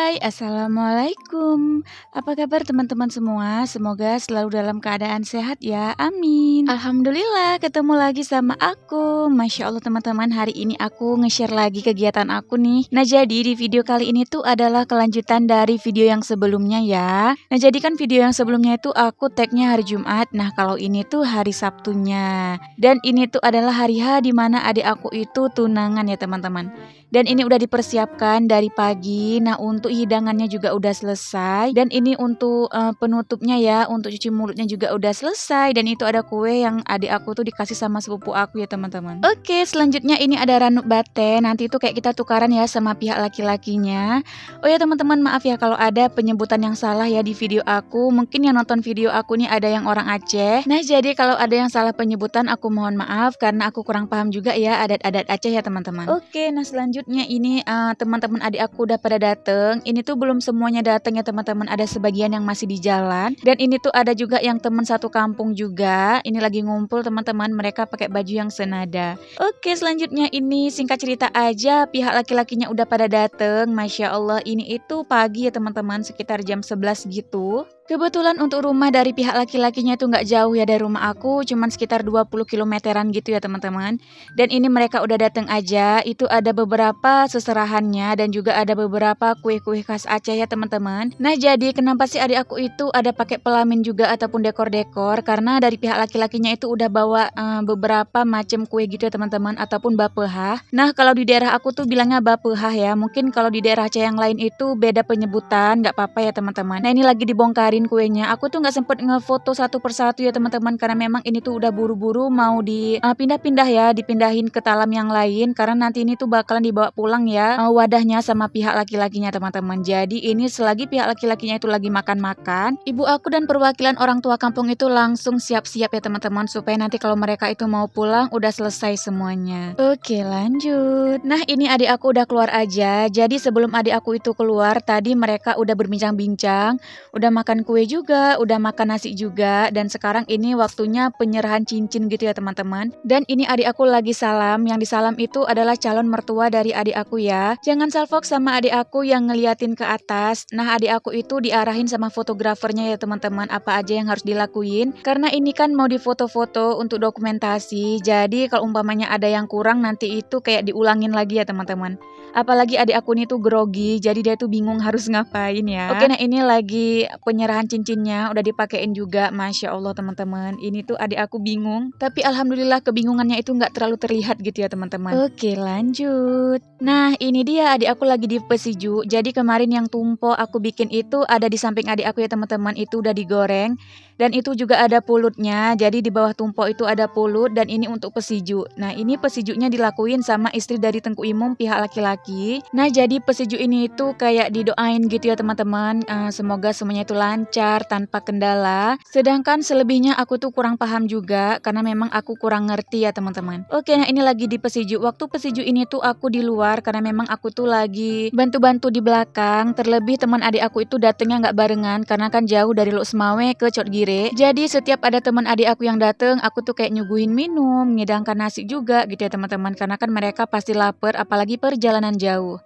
Hai, assalamualaikum. Apa kabar teman-teman semua? Semoga selalu dalam keadaan sehat ya. Amin. Alhamdulillah, ketemu lagi sama aku. Masya Allah teman-teman, hari ini aku nge-share lagi kegiatan aku nih. Nah, jadi di video kali ini tuh adalah kelanjutan dari video yang sebelumnya ya. Nah, jadi kan video yang sebelumnya itu aku tagnya hari Jumat. Nah, kalau ini tuh hari Sabtunya. Dan ini tuh adalah hari H di mana adik aku itu tunangan ya teman-teman. Dan ini udah dipersiapkan dari pagi. Nah, untuk hidangannya juga udah selesai. Dan ini untuk penutupnya ya, untuk cuci mulutnya juga udah selesai. Dan itu ada kue yang adik aku tuh dikasih sama sepupu aku ya teman-teman. Oke, selanjutnya ini ada ranuk bate. Nanti itu kayak kita tukaran ya sama pihak laki-lakinya. Oh ya teman-teman, maaf ya kalau ada penyebutan yang salah ya di video aku. Mungkin yang nonton video aku nih ada yang orang Aceh. Nah, jadi kalau ada yang salah penyebutan aku mohon maaf karena aku kurang paham juga ya adat-adat Aceh ya teman-teman. Oke, nah selanjutnya ini teman-teman adik aku udah pada dateng. Ini tuh belum semuanya dateng ya teman-teman. Ada sebagian yang masih di jalan. Dan ini tuh ada juga yang teman satu kampung juga. Ini lagi ngumpul teman-teman. Mereka pakai baju yang senada. Oke, selanjutnya ini singkat cerita aja. Pihak laki-lakinya udah pada dateng. Masya Allah, ini itu pagi ya teman-teman. Sekitar jam 11 gitu. Kebetulan untuk rumah dari pihak laki-lakinya itu nggak jauh ya dari rumah aku, cuman sekitar 20 kilometeran gitu ya teman-teman. Dan ini mereka udah datang aja, itu ada beberapa seserahannya dan juga ada beberapa kue-kue khas Aceh ya teman-teman. Nah, jadi kenapa sih adik aku itu ada pakai pelamin juga ataupun dekor-dekor? Karena dari pihak laki-lakinya itu udah bawa beberapa macam kue gitu ya teman-teman, ataupun bapehah. Nah, kalau di daerah aku tuh bilangnya bapehah ya. Mungkin kalau di daerah Aceh yang lain itu beda penyebutan, nggak apa-apa ya teman-teman. Nah, ini lagi dibongkarin kuenya. Aku tuh nggak sempet ngefoto satu persatu ya teman-teman, karena memang ini tuh udah buru-buru mau dipindah-pindah ya, dipindahin ke talam yang lain karena nanti ini tuh bakalan dibawa pulang ya wadahnya sama pihak laki-lakinya teman-teman. Jadi ini selagi pihak laki-lakinya itu lagi makan-makan, ibu aku dan perwakilan orang tua kampung itu langsung siap-siap ya teman-teman, supaya nanti kalau mereka itu mau pulang udah selesai semuanya. Oke, lanjut. Nah, ini adik aku udah keluar aja. Jadi sebelum adik aku itu keluar, tadi mereka udah berbincang-bincang, udah makan kue juga, udah makan nasi juga, dan sekarang ini waktunya penyerahan cincin gitu ya teman-teman. Dan ini adik aku lagi salam, yang disalam itu adalah calon mertua dari adik aku ya. Jangan salfok sama adik aku yang ngeliatin ke atas. Nah, adik aku itu diarahin sama fotografernya ya teman-teman, apa aja yang harus dilakuin. Karena ini kan mau difoto-foto untuk dokumentasi, jadi kalau umpamanya ada yang kurang nanti itu kayak diulangin lagi ya teman-teman. Apalagi adik aku ini tuh grogi, jadi dia tuh bingung harus ngapain ya. Oke, nah ini lagi penyerahan cincinnya udah dipakein juga. Masya Allah teman-teman, ini tuh adik aku bingung, tapi alhamdulillah kebingungannya itu nggak terlalu terlihat gitu ya teman-teman. Oke, lanjut. Nah, ini dia adik aku lagi di pesiju. Jadi kemarin yang tumpo aku bikin itu ada di samping adik aku ya teman-teman, itu udah digoreng. Dan itu juga ada pulutnya, jadi di bawah tumpo itu ada pulut, dan ini untuk pesiju. Nah, ini pesijunya dilakuin sama istri dari Tengku Imum pihak laki-laki. Nah, jadi pesiju ini itu kayak didoain gitu ya teman-teman, semoga semuanya itu lancar tanpa kendala. Sedangkan selebihnya aku tuh kurang paham juga karena memang aku kurang ngerti ya teman-teman. Oke, nah ini lagi di pesiju. Waktu pesiju ini tuh aku di luar karena memang aku tuh lagi bantu-bantu di belakang. Terlebih teman adik aku itu datengnya nggak barengan karena kan jauh dari Luk Semawe ke Cotgire. Jadi setiap ada teman adik aku yang dateng, aku tuh kayak nyuguhin minum, ngidangkan nasi juga gitu ya teman-teman, karena kan mereka pasti lapar apalagi perjalanan jauh.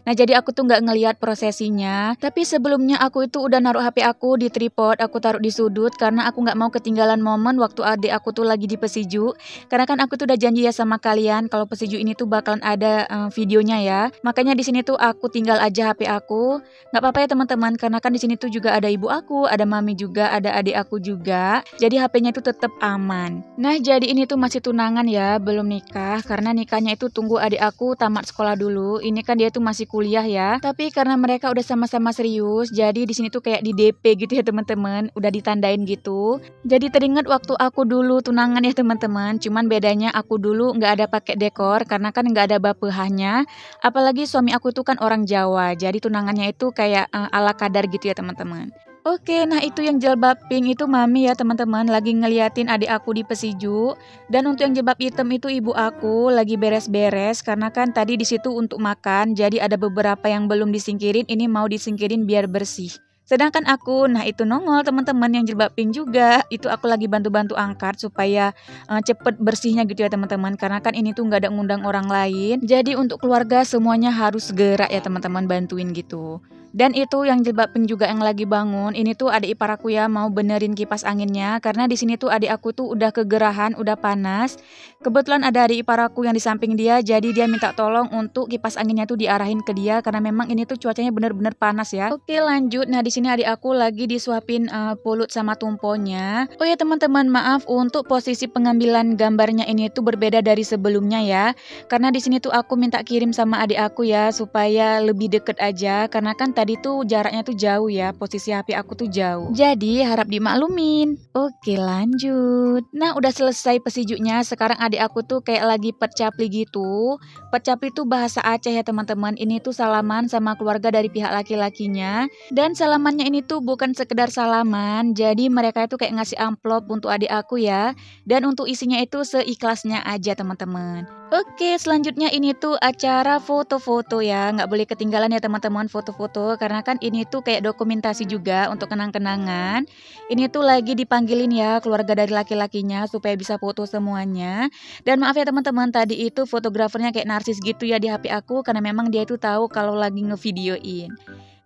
Nah, jadi aku tuh nggak ngelihat prosesinya, tapi sebelumnya aku itu udah naruh HP aku di tripod, aku taruh di sudut karena aku nggak mau ketinggalan momen waktu adik aku tuh lagi di pesiju. Karena kan aku tuh udah janji ya sama kalian kalau pesiju ini tuh bakalan ada videonya ya. Makanya di sini tuh aku tinggal aja HP aku. Nggak apa-apa ya teman-teman, karena kan di sini tuh juga ada ibu aku, ada mami juga, ada adik aku juga. Jadi HP-nya itu tetap aman. Nah, jadi ini tuh masih tunangan ya, belum nikah karena nikahnya itu tunggu adik aku tamat sekolah dulu. Ini kan dia tuh masih kuliah ya. Tapi karena mereka udah sama-sama serius, jadi di sini tuh kayak di DP gitu ya teman-teman, udah ditandain gitu. Jadi teringat waktu aku dulu tunangan ya teman-teman, cuman bedanya aku dulu nggak ada pakai dekor karena kan nggak ada bapehahnya. Apalagi suami aku tuh kan orang Jawa, jadi tunangannya itu kayak ala kadar gitu ya teman-teman. Oke, nah itu yang jilbab pink itu mami ya teman-teman, lagi ngeliatin adik aku di pesiju. Dan untuk yang jilbab hitam itu ibu aku lagi beres-beres karena kan tadi di situ untuk makan, jadi ada beberapa yang belum disingkirin, ini mau disingkirin biar bersih. Sedangkan aku, nah itu nongol teman-teman yang jilbab pink juga, itu aku lagi bantu-bantu angkat supaya cepet bersihnya gitu ya teman-teman, karena kan ini tuh nggak ada ngundang orang lain, jadi untuk keluarga semuanya harus gerak ya teman-teman bantuin gitu. Dan itu yang jilbab pink juga yang lagi bangun, ini tuh adik ipar aku ya mau benerin kipas anginnya karena di sini tuh adik aku tuh udah kegerahan, udah panas. Kebetulan ada adik ipar aku yang di samping dia, jadi dia minta tolong untuk kipas anginnya tuh diarahin ke dia karena memang ini tuh cuacanya bener-bener panas ya. Oke, lanjut. Nah, di sini adik aku lagi disuapin pulut sama tumponya. Oh ya teman-teman, maaf untuk posisi pengambilan gambarnya ini tuh berbeda dari sebelumnya ya. Karena di sini tuh aku minta kirim sama adik aku ya supaya lebih deket aja karena kan tadi tuh jaraknya tuh jauh ya, posisi HP aku tuh jauh. Jadi harap dimaklumin. Oke, lanjut. Nah, udah selesai pesijunya. Sekarang adik aku tuh kayak lagi percapli gitu. Percapli tuh bahasa Aceh ya teman-teman. Ini tuh salaman sama keluarga dari pihak laki-lakinya. Dan salamannya ini tuh bukan sekedar salaman. Jadi mereka itu kayak ngasih amplop untuk adik aku ya. Dan untuk isinya itu seikhlasnya aja teman-teman. Oke, selanjutnya ini tuh acara foto-foto ya. Nggak boleh ketinggalan ya teman-teman foto-foto. Karena kan ini tuh kayak dokumentasi juga untuk kenang-kenangan. Ini tuh lagi dipanggilin ya keluarga dari laki-lakinya supaya bisa foto semuanya. Dan maaf ya teman-teman, tadi itu fotografernya kayak narsis gitu ya di HP aku. Karena memang dia itu tahu kalau lagi ngevideoin.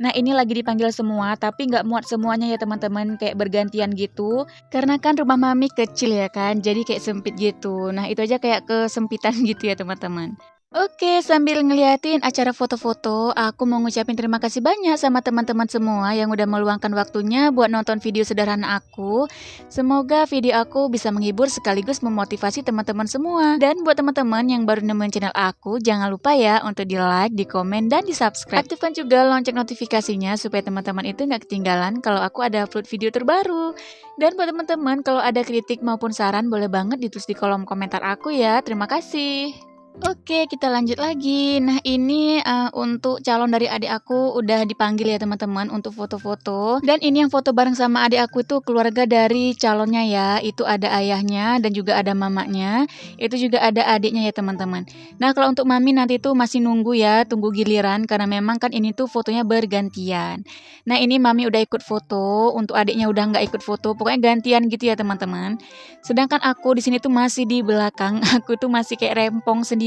Nah, ini lagi dipanggil semua, tapi nggak muat semuanya ya teman-teman, kayak bergantian gitu. Karena kan rumah mami kecil ya kan, jadi kayak sempit gitu. Nah, itu aja kayak kesempitan gitu ya teman-teman. Oke, sambil ngeliatin acara foto-foto, aku mau ngucapin terima kasih banyak sama teman-teman semua yang udah meluangkan waktunya buat nonton video sederhana aku. Semoga video aku bisa menghibur sekaligus memotivasi teman-teman semua. Dan buat teman-teman yang baru nemuin channel aku, jangan lupa ya untuk di like, di komen, dan di subscribe. Aktifkan juga lonceng notifikasinya supaya teman-teman itu nggak ketinggalan kalau aku ada upload video terbaru. Dan buat teman-teman kalau ada kritik maupun saran boleh banget ditulis di kolom komentar aku ya. Terima kasih. Oke, kita lanjut lagi. Nah, ini untuk calon dari adik aku udah dipanggil ya teman-teman untuk foto-foto. Dan ini yang foto bareng sama adik aku itu keluarga dari calonnya ya. Itu ada ayahnya dan juga ada mamanya. Itu juga ada adiknya ya teman-teman. Nah, kalau untuk mami nanti tuh masih nunggu ya, tunggu giliran karena memang kan ini tuh fotonya bergantian. Nah, ini mami udah ikut foto, untuk adiknya udah nggak ikut foto. Pokoknya gantian gitu ya teman-teman. Sedangkan aku di sini tuh masih di belakang. Aku tuh masih kayak rempong sendiri.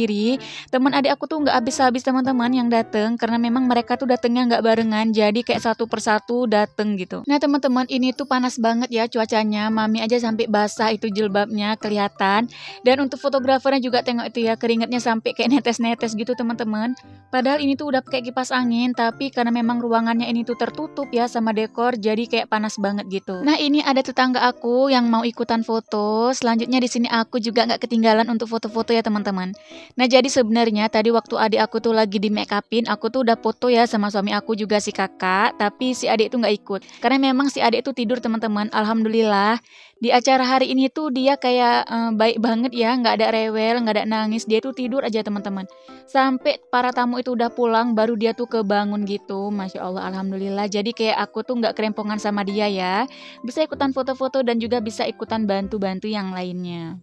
Teman adik aku tuh nggak habis-habis teman-teman yang dateng karena memang mereka tuh datengnya nggak barengan, jadi kayak satu persatu dateng gitu. Nah teman-teman, ini tuh panas banget ya cuacanya, mami aja sampai basah itu jilbabnya kelihatan. Dan untuk fotografernya juga tengok itu ya, keringatnya sampai kayak netes-netes gitu teman-teman. Padahal ini tuh udah pakai kipas angin, tapi karena memang ruangannya ini tuh tertutup ya sama dekor, jadi kayak panas banget gitu. Nah ini ada tetangga aku yang mau ikutan foto. Selanjutnya di sini aku juga nggak ketinggalan untuk foto-foto ya teman-teman. Nah, jadi sebenarnya tadi waktu adik aku tuh lagi di make upin, aku tuh udah foto ya sama suami aku juga si kakak, tapi si adik tuh nggak ikut. Karena memang si adik tuh tidur teman-teman. Alhamdulillah di acara hari ini tuh dia kayak baik banget ya, nggak ada rewel, nggak ada nangis, dia tuh tidur aja teman-teman. Sampai para tamu itu udah pulang, baru dia tuh kebangun gitu. Masya Allah, alhamdulillah. Jadi kayak aku tuh nggak kerempongan sama dia ya. Bisa ikutan foto-foto dan juga bisa ikutan bantu-bantu yang lainnya.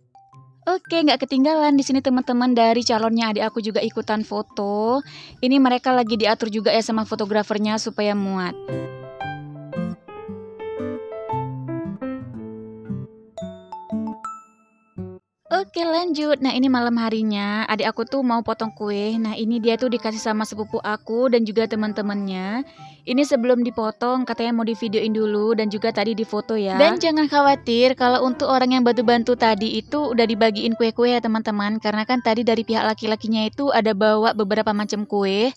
Oke, nggak ketinggalan di sini teman-teman dari calonnya adik aku juga ikutan foto. Ini mereka lagi diatur juga ya sama fotografernya supaya muat. Oke lanjut, nah ini malam harinya adik aku tuh mau potong kue. Nah ini dia tuh dikasih sama sepupu aku dan juga teman-temannya. Ini sebelum dipotong katanya mau divideoin dulu dan juga tadi difoto ya. Dan jangan khawatir kalau untuk orang yang bantu-bantu tadi itu udah dibagiin kue-kue ya teman-teman. Karena kan tadi dari pihak laki-lakinya itu ada bawa beberapa macam kue.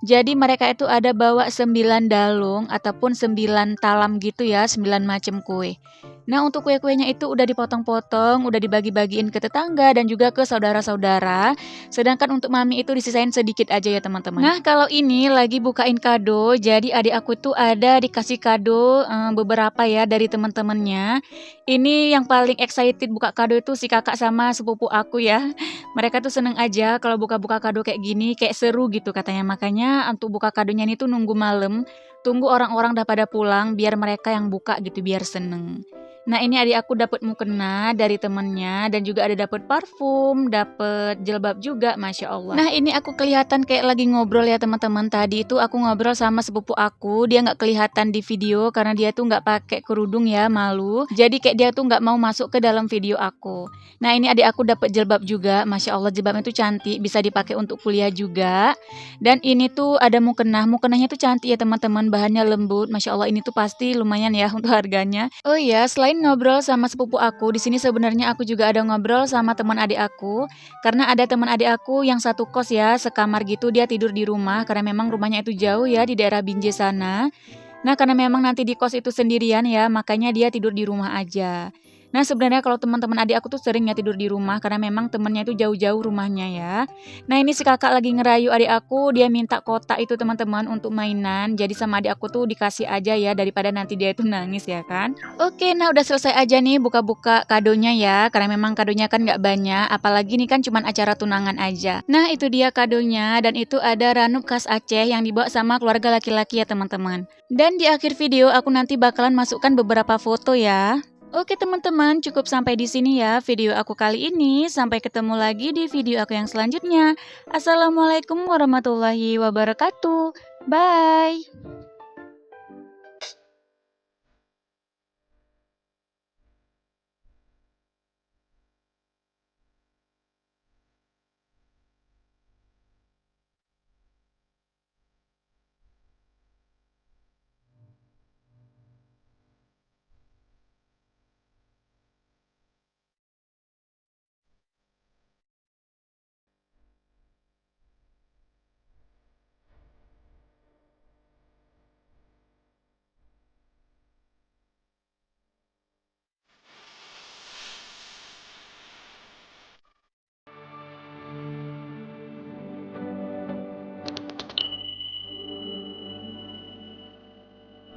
Jadi mereka itu ada bawa 9 dalung ataupun 9 talam gitu ya, 9 macam kue. Nah untuk kue-kuenya itu udah dipotong-potong, udah dibagi-bagiin ke tetangga dan juga ke saudara-saudara. Sedangkan untuk mami itu disisain sedikit aja ya teman-teman. Nah kalau ini lagi bukain kado, jadi adik aku tuh ada dikasih kado beberapa ya dari teman-temannya. Ini yang paling excited buka kado itu si kakak sama sepupu aku ya. Mereka tuh seneng aja kalau buka-buka kado kayak gini, kayak seru gitu katanya. Makanya untuk buka kadonya ini tuh nunggu malam, tunggu orang-orang udah pada pulang biar mereka yang buka gitu, biar seneng. Nah, ini adik aku dapat mukena dari temennya dan juga ada dapat parfum, dapat jilbab juga, Masya Allah. Nah, ini aku kelihatan kayak lagi ngobrol ya teman-teman. Tadi itu aku ngobrol sama sepupu aku, dia nggak kelihatan di video karena dia tuh nggak pakai kerudung ya, malu. Jadi kayak dia tuh nggak mau masuk ke dalam video aku. Nah, ini adik aku dapat jilbab juga, Masya Allah jilbabnya tuh cantik, bisa dipakai untuk kuliah juga. Dan ini tuh ada mukenahnya tuh cantik ya teman-teman, bahannya lembut, Masya Allah ini tuh pasti lumayan ya untuk harganya. Oh iya, selain ngobrol sama sepupu aku, di sini sebenarnya aku juga ada ngobrol sama teman adik aku, karena ada teman adik aku yang satu kos ya, sekamar gitu dia tidur di rumah, karena memang rumahnya itu jauh ya di daerah Binjai sana. Nah, karena memang nanti di kos itu sendirian ya, makanya dia tidur di rumah aja. Nah, sebenarnya kalau teman-teman adik aku tuh sering ya tidur di rumah karena memang temennya itu jauh-jauh rumahnya ya. Nah, ini si kakak lagi ngerayu adik aku, dia minta kotak itu teman-teman untuk mainan. Jadi sama adik aku tuh dikasih aja ya daripada nanti dia itu nangis ya kan. Oke, nah udah selesai aja nih buka-buka kadonya ya. Karena memang kadonya kan nggak banyak, apalagi ini kan cuman acara tunangan aja. Nah, itu dia kadonya dan itu ada Ranup khas Aceh yang dibawa sama keluarga laki-laki ya teman-teman. Dan di akhir video aku nanti bakalan masukkan beberapa foto ya. Oke teman-teman, cukup sampai di sini ya video aku kali ini. Sampai ketemu lagi di video aku yang selanjutnya. Assalamualaikum warahmatullahi wabarakatuh. Bye.